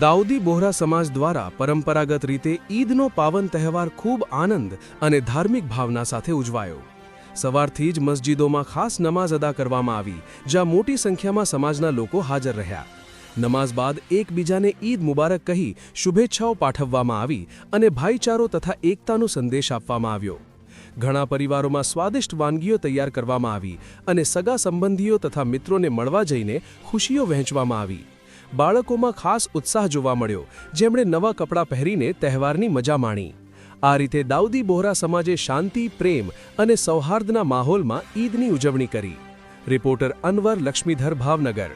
દાઉદી બોહરા સમાજ દ્વારા પરંપરાગત રીતે ઈદનો પાવન તહેવાર ખૂબ આનંદ અને ધાર્મિક ભાવના સાથે ઉજવાયો। સવારથી જ મસ્જિદોમાં ખાસ નમાઝ અદા કરવામાં આવી, જ્યાં મોટી સંખ્યામાં સમાજના લોકો હાજર રહ્યા। નમાઝ બાદ એકબીજાને ઈદ મુબારક કહી શુભેચ્છાઓ પાઠવવામાં આવી અને ભાઈચારો તથા એકતાનો સંદેશ આપવામાં આવ્યો। ઘણા પરિવારોમાં સ્વાદિષ્ટ વાનગીઓ તૈયાર કરવામાં આવી અને સગા સંબંધીઓ તથા મિત્રોને મળવા જઈને ખુશીઓ વહેંચવામાં આવી। બાળકોમાં ખાસ ઉત્સાહ જોવા મળ્યો, જેમણે નવા કપડાં પહેરીને તહેવારની મજા માણી। આ રીતે દાઉદી બોહરા સમાજે શાંતિ, પ્રેમ અને સૌહાર્દના માહોલમાં ઈદની ઉજવણી કરી। રિપોર્ટર અનવર લક્ષ્મીધર, ભાવનગર।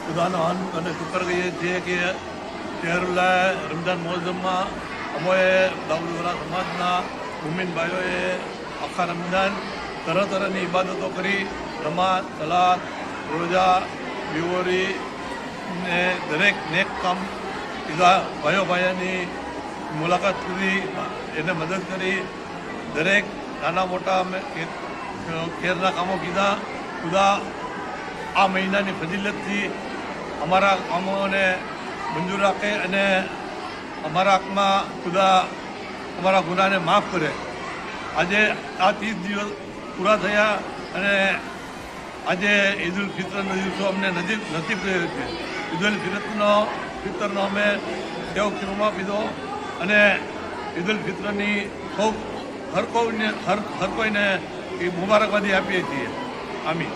ખુદાનો અને શુક્ર કહીએ છીએ કે શહેરુલ્લાહ રમઝાન મોઝમમાં અમોએ દાઉદી બોહરા સમાજના મુમિન ભાઈઓએ આખા રમઝાન તરહની ઇબાદતો કરી। નમાઝ, સલાત, રોજા, બીવોરી ને દરેક નેક કામ કીધા। ભાઈઓની મુલાકાત કરી, એને મદદ કરી। દરેક નાના મોટા ખેરના કામો કીધા। ખુદા આ મહિનાની ફજીલતથી અમારા કામોને મંજૂર રાખે અને અમારા હકમાં ખુદા અમારા ગુનાને માફ કરે। આજે આ 30 દિવસ પૂરા થયા અને આજે ઈદ ઉલ ફિત્રનો દિવસો અમને નસીબ થયો છે। ઈદ ઉલ ફિત્રનો અમે દેવ કિરમા પીધો અને ઈદ ઉલ ફિત્રની હર કોઈને મુબારકબાદી આપીએ છીએ। આમીન।